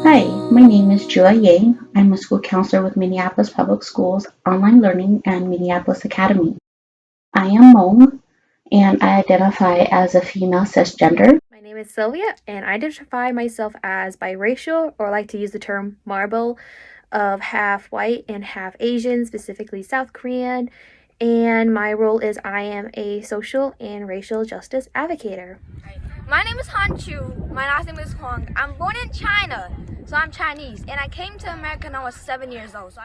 Hi, my name is Jua Yang. I'm a school counselor with Minneapolis Public Schools Online Learning and Minneapolis Academy. I am Hmong, and I identify as a female cisgender. My name is Sylvia, and I identify myself as biracial, or like to use the term marble, of half white and half Asian, specifically South Korean. And my role is I am a social and racial justice advocator. My name is Han Chu. My last name is Huang. I'm born in China, so I'm Chinese, and I came to America when I was 7 years old.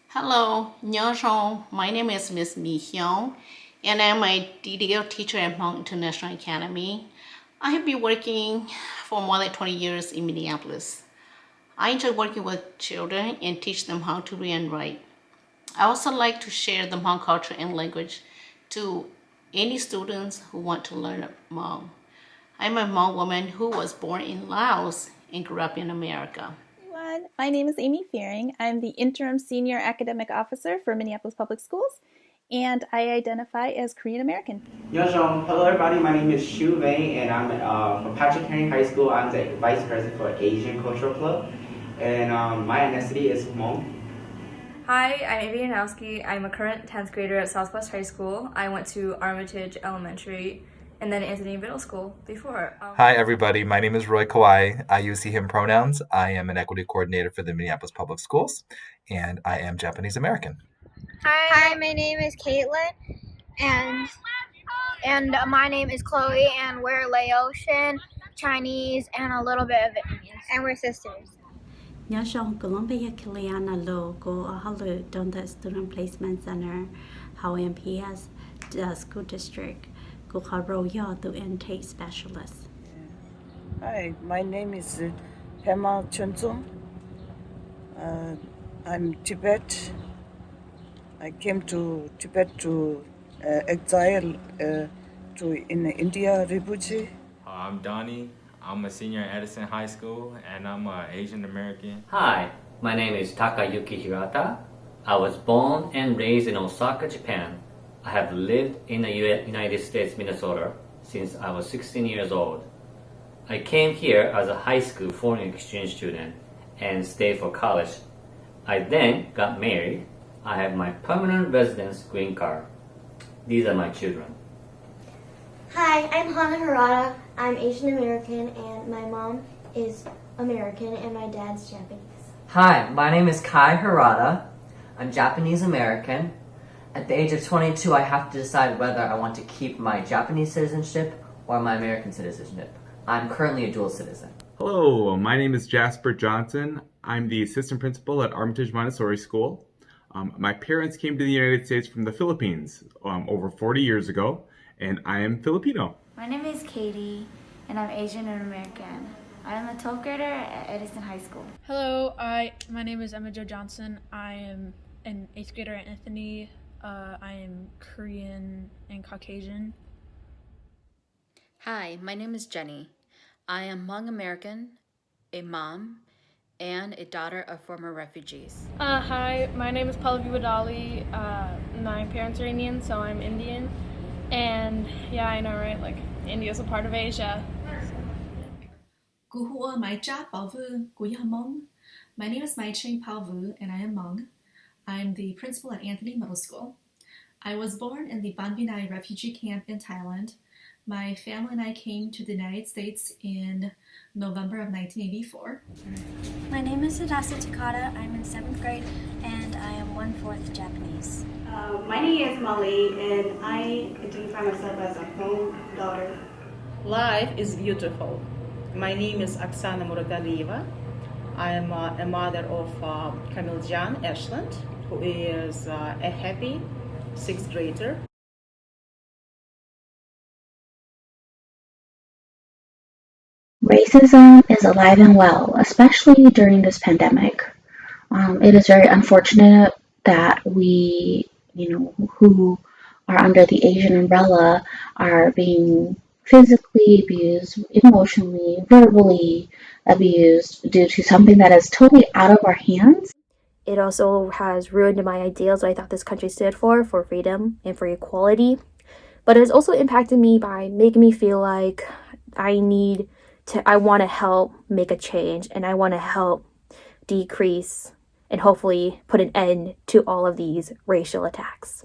Hello, 안녕하세요. My name is Miss Mi Hyung, and I'm a DDL teacher at Hmong International Academy. I have been working for more than 20 years in Minneapolis. I enjoy working with children and teach them how to read and write. I also like to share the Hmong culture and language to any students who want to learn Hmong. I'm a Hmong woman who was born in Laos and grew up in America. Everyone, my name is Amy Fearing. I'm the Interim Senior Academic Officer for Minneapolis Public Schools, and I identify as Korean American. Hello everybody, my name is Shu Wei, and I'm from Patrick Henry High School. I'm the Vice President for Asian Cultural Club, and my ethnicity is Hmong. Hi, I'm Amy Yanowski. I'm a current 10th grader at Southwest High School. I went to Armitage Elementary and then Anthony Middle School before. Hi everybody, my name is Roy Kawai. I use he, him pronouns. I am an equity coordinator for the Minneapolis Public Schools, and I am Japanese American. Hi, my name is Caitlin, and my name is Chloe, and we're Laotian, Chinese, and a little bit of Vietnamese, and we're sisters. Nyashong Columbia Kiliana Lo go Ahalu Donda Student Placement Center, how MPS the school district go Haroya to intake specialists. Hi, my name is Hema Chunzum. I'm Tibet. I came to Tibet to exile in India refugee. I'm Donnie. I'm a senior at Edison High School, and I'm an Asian American. Hi, my name is Takayuki Hirata. I was born and raised in Osaka, Japan. I have lived in the United States, Minnesota, since I was 16 years old. I came here as a high school foreign exchange student and stayed for college. I then got married. I have my permanent residence green card. These are my children. Hi, I'm Hana Harada. I'm Asian American, and my mom is American, and my dad's Japanese. Hi, my name is Kai Harada. I'm Japanese American. At the age of 22, I have to decide whether I want to keep my Japanese citizenship or my American citizenship. I'm currently a dual citizen. Hello, my name is Jasper Johnson. I'm the assistant principal at Armitage Montessori School. My parents came to the United States from the Philippines over 40 years ago, and I am Filipino. My name is Katie, and I'm Asian and American. I am a 12th grader at Edison High School. Hello, my name is Emma Jo Johnson. I am an 8th grader at Anthony. I am Korean and Caucasian. Hi, my name is Jenny. I am Hmong American, a mom, and a daughter of former refugees. Hi, my name is Pallavi Wadali. My parents are Indian, so I'm Indian. And yeah, I know, right? Like, India's a part of Asia. Guhua Maicha Palvu Guyamong. My name is Maiching Palvu, and I am Hmong. I'm the principal at Anthony Middle School. I was born in the Ban Vinai refugee camp in Thailand. My family and I came to the United States in November of 1984. My name is Hidasa Takata. I'm in 7th grade, and I am 1/4 Japanese. My name is Mali, and I identify myself as a home daughter. Life is beautiful. My name is Oksana Muradalieva. I am a mother of Camille Jan Ashland, who is a happy 6th grader. Racism is alive and well, especially during this pandemic. It is very unfortunate that we, who are under the Asian umbrella are being physically abused, emotionally, verbally abused due to something that is totally out of our hands. It also has ruined my ideals I thought this country stood for freedom and for equality. But it has also impacted me by making me feel like I want to help make a change, and I want to help decrease and hopefully put an end to all of these racial attacks.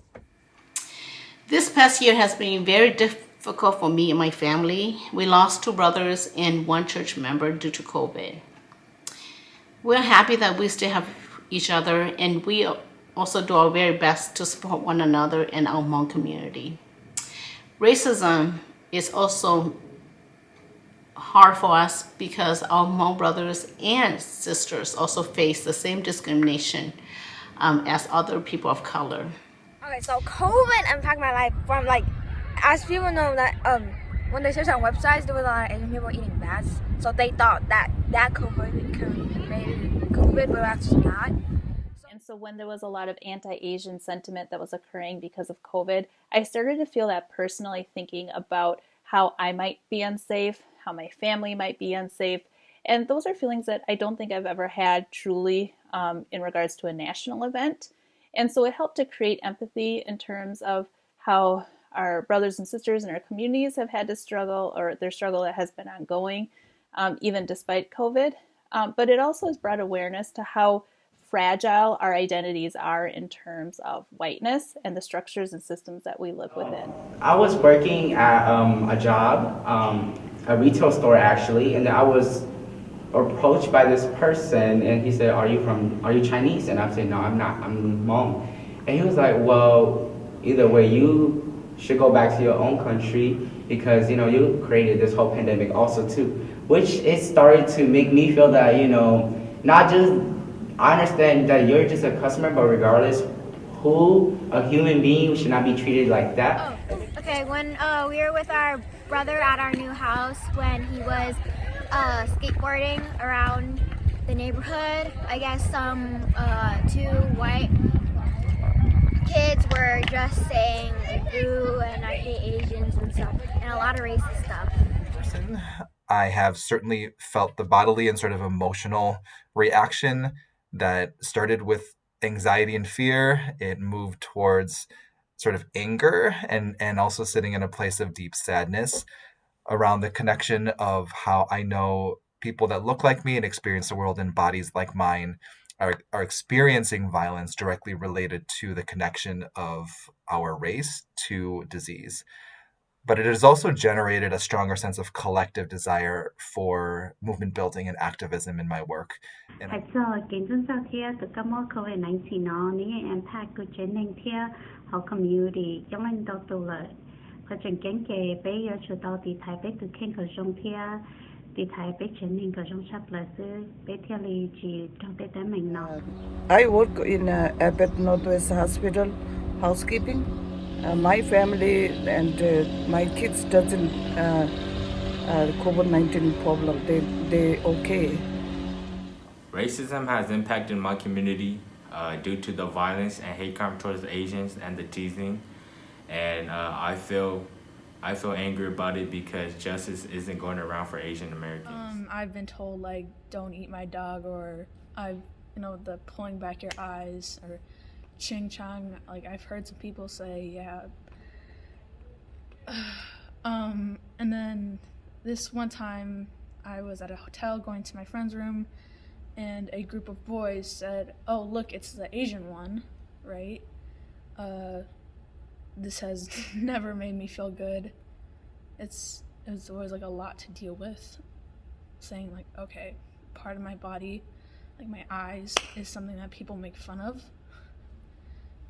This past year has been very difficult for me and my family. We lost 2 brothers and 1 church member due to COVID. We're happy that we still have each other, and we also do our very best to support one another in our Hmong community. Racism is also hard for us because our Hmong brothers and sisters also face the same discrimination as other people of color. Okay, so COVID impacted my life from as people know that when they search on websites, there was a lot of Asian people eating bats, so they thought that COVID made COVID, but actually not. And so when there was a lot of anti-Asian sentiment that was occurring because of COVID, I started to feel that personally, thinking about how I might be unsafe, how my family might be unsafe. And those are feelings that I don't think I've ever had truly in regards to a national event. And so it helped to create empathy in terms of how our brothers and sisters in our communities have had to struggle, or their struggle that has been ongoing, even despite COVID. But it also has brought awareness to how fragile our identities are in terms of whiteness and the structures and systems that we live within. I was working at a job, a retail store actually, and I was approached by this person, and he said, are you Chinese? And I said, no, I'm not, I'm Hmong. And he was like, well, either way, you should go back to your own country because, you created this whole pandemic also too, which it started to make me feel that, not just, I understand that you're just a customer, but regardless, a human being should not be treated like that. Okay, when we were with our brother at our new house when he was skateboarding around the neighborhood, I guess some 2 white kids were just saying "ooh" and "I hate Asians" and stuff, and a lot of racist stuff. I have certainly felt the bodily and sort of emotional reaction that started with anxiety and fear. It moved towards sort of anger and also sitting in a place of deep sadness around the connection of how I know people that look like me and experience the world in bodies like mine are experiencing violence directly related to the connection of our race to disease. But it has also generated a stronger sense of collective desire for movement building and activism in my work. And Hãy cho kiến dân giao thia từ các mối COVID-19 nó ní impact của chiến năng thia họ community trong anh đầu tụ lợi và chẳng kiến kề bây giờ chủ tàu thì thái bé từ khen của trong thia thì thái bé chiến năng của trong sắp là sư bé thia lì chỉ trong tế tế mình nó. I work in Abbott Northwest Hospital housekeeping. My family and my kids doesn't COVID-19 problem. They okay. Racism has impacted my community due to the violence and hate crime towards Asians and the teasing, and I feel angry about it because justice isn't going around for Asian Americans. I've been told don't eat my dog, or the pulling back your eyes, or ching chong. I've heard some people say, yeah. And then this one time I was at a hotel going to my friend's room, and a group of boys said, oh, look, it's the Asian one, right? This has never made me feel good. It's always a lot to deal with, saying okay, part of my body, my eyes, is something that people make fun of.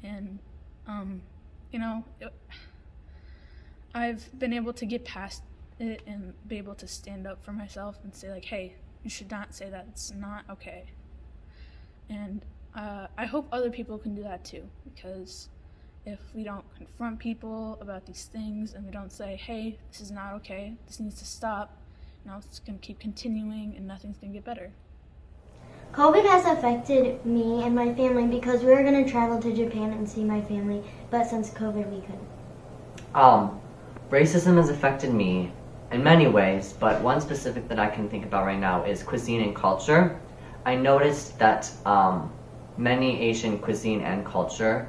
And, I've been able to get past it and be able to stand up for myself and say hey, you should not say that, it's not okay. And I hope other people can do that too, because if we don't confront people about these things and we don't say, hey, this is not okay, this needs to stop, it's going to keep continuing and nothing's going to get better. COVID has affected me and my family because we were going to travel to Japan and see my family, but since COVID we couldn't. Racism has affected me in many ways, but one specific that I can think about right now is cuisine and culture. I noticed that many Asian cuisine and culture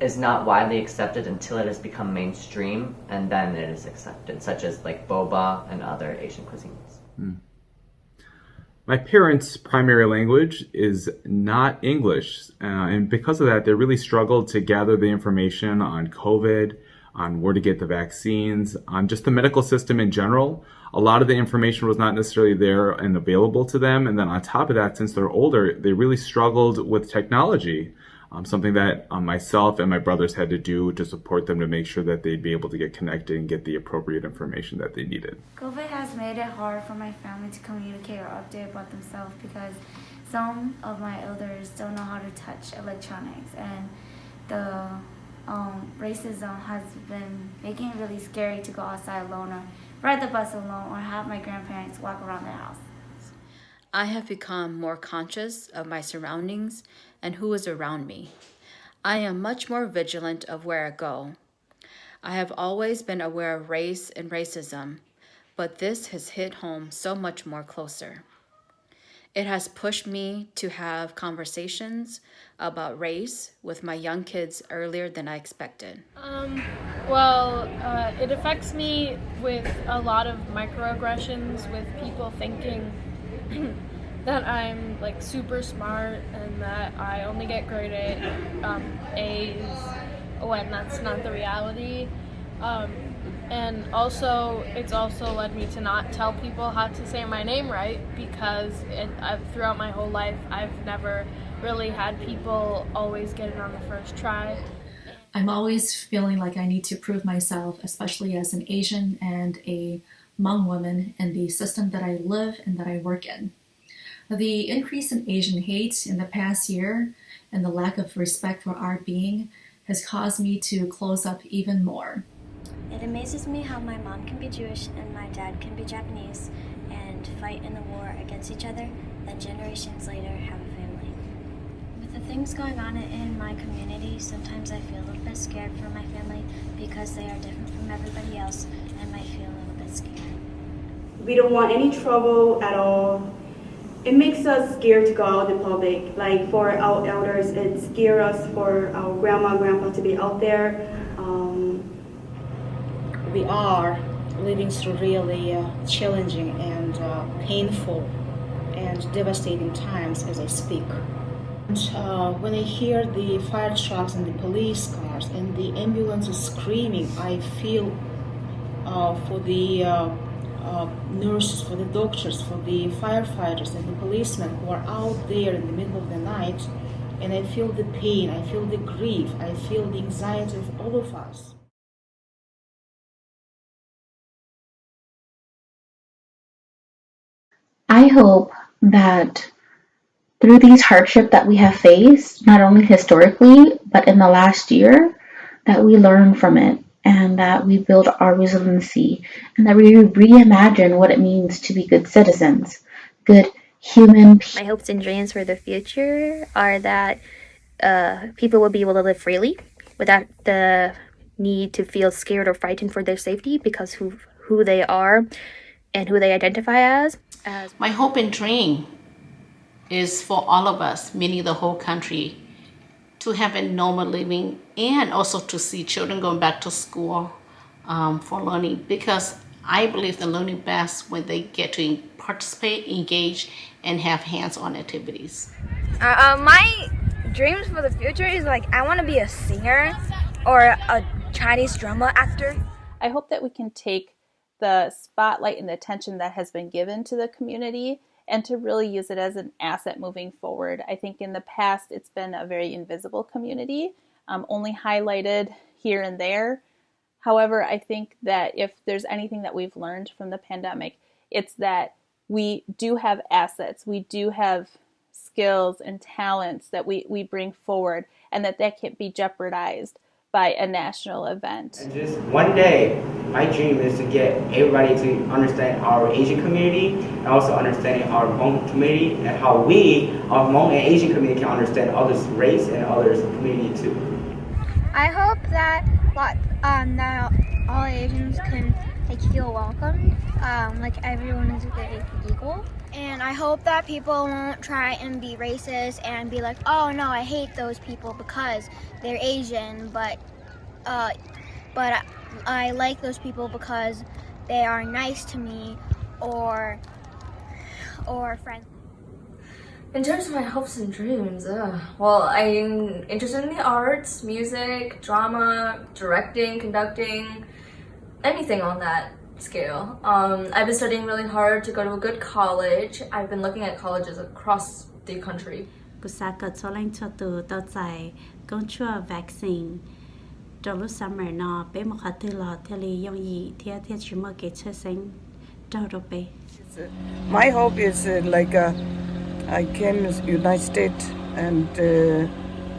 is not widely accepted until it has become mainstream, and then it is accepted, such as like boba and other Asian cuisines. My parents' primary language is not English, and because of that, they really struggled to gather the information on COVID, on where to get the vaccines, on just the medical system in general. A lot of the information was not necessarily there and available to them, and then on top of that, since they're older, they really struggled with technology, something that myself and my brothers had to do to support them to make sure that they'd be able to get connected and get the appropriate information that they needed. COVID has made it hard for my family to communicate or update about themselves because some of my elders don't know how to touch electronics, and the racism has been making it really scary to go outside alone or ride the bus alone or have my grandparents walk around the house. I have become more conscious of my surroundings and who is around me. I am much more vigilant of where I go. I have always been aware of race and racism, but this has hit home so much more closer. It has pushed me to have conversations about race with my young kids earlier than I expected. It affects me with a lot of microaggressions, with people thinking that I'm like super smart and that I only get great A's when that's not the reality. And also, it's also led me to not tell people how to say my name right because throughout my whole life, I've never really had people always get it on the first try. I'm always feeling like I need to prove myself, especially as an Asian and a Hmong woman in the system that I live and that I work in. The increase in Asian hate in the past year and the lack of respect for our being has caused me to close up even more. It amazes me how my mom can be Jewish and my dad can be Japanese and fight in a war against each other, then generations later have a family. With the things going on in my community, sometimes I feel a little bit scared for my family because they are different from everybody else and might feel a little bit scared. We don't want any trouble at all. It makes us scared to go out in public. Like for our elders, it scares us for our grandma, grandpa to be out there. We are living through really challenging and painful and devastating times as I speak. And, when I hear the fire trucks and the police cars and the ambulances screaming, I feel for the nurses, for the doctors, for the firefighters and the policemen who are out there in the middle of the night, and I feel the pain, I feel the grief, I feel the anxiety of all of us. I hope that through these hardships that we have faced, not only historically, but in the last year, that we learn from it and that we build our resiliency and that we reimagine what it means to be good citizens, good human beings. My hopes and dreams for the future are that people will be able to live freely without the need to feel scared or frightened for their safety because who they are and who they identify as. My hope and dream is for all of us, meaning the whole country, to have a normal living and also to see children going back to school for learning, because I believe they're learning best when they get to participate, engage, and have hands-on activities. My dreams for the future is like I want to be a singer or a Chinese drama actor. I hope that we can take the spotlight and the attention that has been given to the community and to really use it as an asset moving forward. I think in the past it's been a very invisible community, only highlighted here and there. However, I think that if there's anything that we've learned from the pandemic, it's that we do have assets, we do have skills and talents that we bring forward, and that can't be jeopardized by a national event. And just one day, my dream is to get everybody to understand our Asian community and also understanding our Hmong community and how we, our Hmong and Asian community, can understand others' race and others' community too. I hope that that all Asians can feel welcomed, everyone is equal. And I hope that people won't try and be racist and be like, oh no, I hate those people because they're Asian, but I like those people because they are nice to me or friendly. In terms of my hopes and dreams, well, I'm interested in the arts, music, drama, directing, conducting, anything on that scale. I've been studying really hard to go to a good college. I've been looking at colleges across the country. Vaccine. Summer no be mo khatila teli yong yi tia tia chimo ke cheseng dorope. My hope is I came to United States and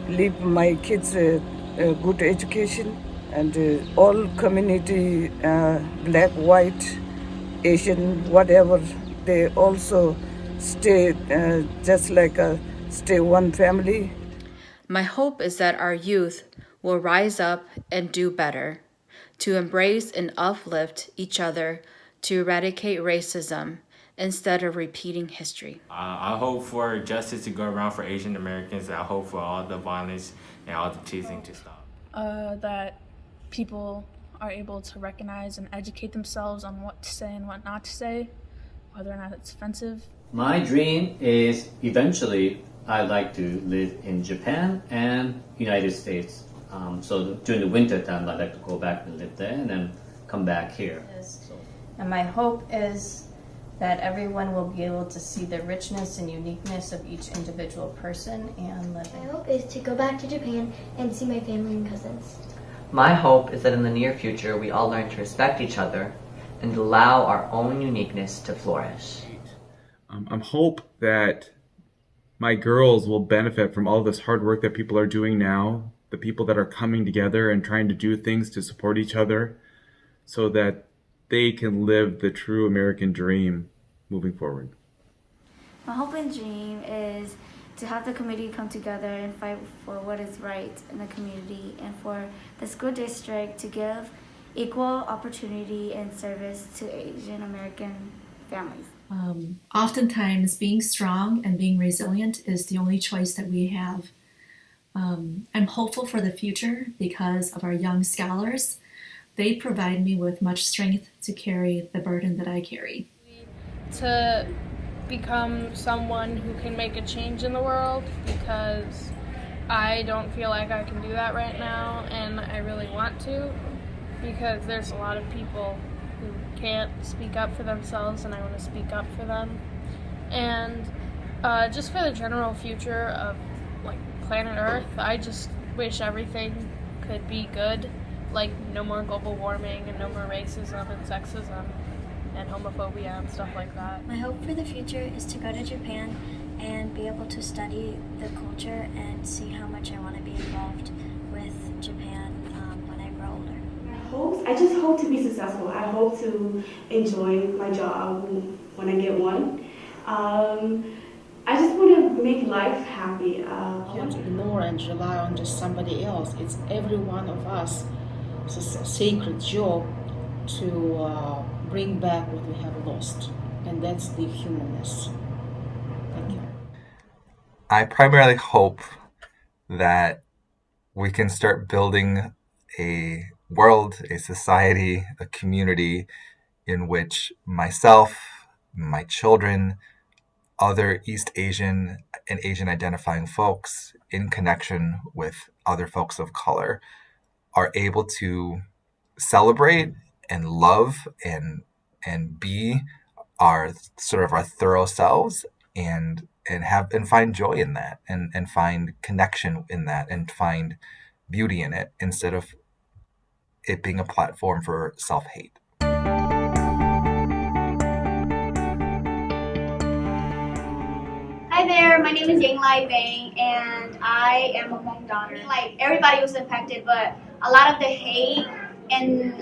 leave my kids a good education and all community, black, white, Asian, whatever, they also stay stay one family. My hope is that our youth will rise up and do better, to embrace and uplift each other, to eradicate racism instead of repeating history. I hope for justice to go around for Asian Americans. I hope for all the violence and all the teasing to stop. That people are able to recognize and educate themselves on what to say and what not to say, whether or not it's offensive. My dream is eventually I'd like to live in Japan and United States. So during the winter time, I'd like to go back and live there and then come back here. And my hope is that everyone will be able to see the richness and uniqueness of each individual person and live in. My hope is to go back to Japan and see my family and cousins. My hope is that in the near future we all learn to respect each other and allow our own uniqueness to flourish. I hope that my girls will benefit from all this hard work that people are doing now, the people that are coming together and trying to do things to support each other so that they can live the true American dream moving forward. My hope and dream is to have the community come together and fight for what is right in the community and for the school district to give equal opportunity and service to Asian American families. Oftentimes, being strong and being resilient is the only choice that we have. I'm hopeful for the future because of our young scholars. They provide me with much strength to carry the burden that I carry. To become someone who can make a change in the world, because I don't feel like I can do that right now, and I really want to, because there's a lot of people who can't speak up for themselves, and I want to speak up for them. And just for the general future of planet Earth, I just wish everything could be good, like no more global warming and no more racism and sexism and homophobia and stuff like that. My hope for the future is to go to Japan and be able to study the culture and see how much I want to be involved with Japan when I grow older. I just hope to be successful. I hope to enjoy my job when I get one. I just want to make life happy. I want to ignore and rely on just somebody else. It's every one of us. It's a sacred job to bring back what we have lost, and that's the humanness. Thank you. I primarily hope that we can start building a world, a society, a community in which myself, my children, other East Asian and Asian identifying folks in connection with other folks of color are able to celebrate and love and be our thorough selves and find joy in that and find connection in that and find beauty in it instead of it being a platform for self-hate. Hi there, my name is Yang Lai Bang, and I am a Hmong daughter. Everybody was impacted, but a lot of the hate and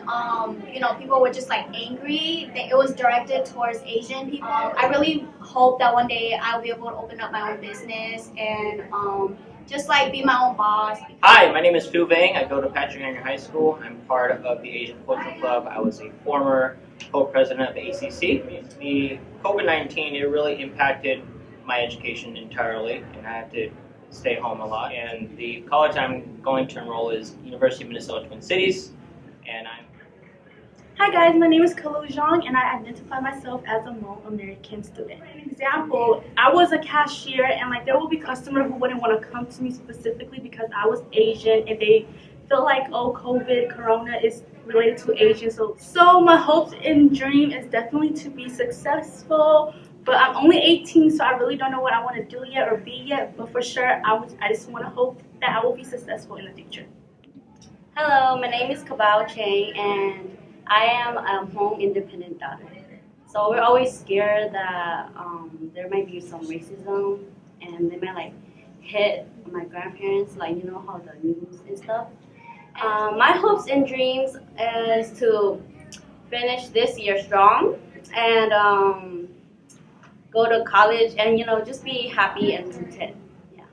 people were just like angry that it was directed towards Asian people. I really hope that one day I'll be able to open up my own business and just like be my own boss. Hi, my name is Fu Vang. I go to Patrick Henry High School. I'm part of the Asian Cultural Club. I was a former co-president of the ACC. The COVID-19, it really impacted my education entirely, and I had to stay home a lot. And the college I'm going to enroll is University of Minnesota Twin Cities, and I'm... Hi guys, my name is Kalu Zhang and I identify myself as a Hmong American student. An example, I was a cashier and like there will be customers who wouldn't want to come to me specifically because I was Asian and they feel like, oh, COVID, Corona is related to Asian. So my hopes and dream is definitely to be successful, but I'm only 18 so I really don't know what I want to do yet or be yet, but for sure I just want to hope that I will be successful in the future. Hello, my name is Kabao Chang and I am a Hmong independent daughter. So we're always scared that there might be some racism and they might like hit my grandparents, like you know how the news and stuff. My hopes and dreams is to finish this year strong and go to college and just be happy and content. Yeah.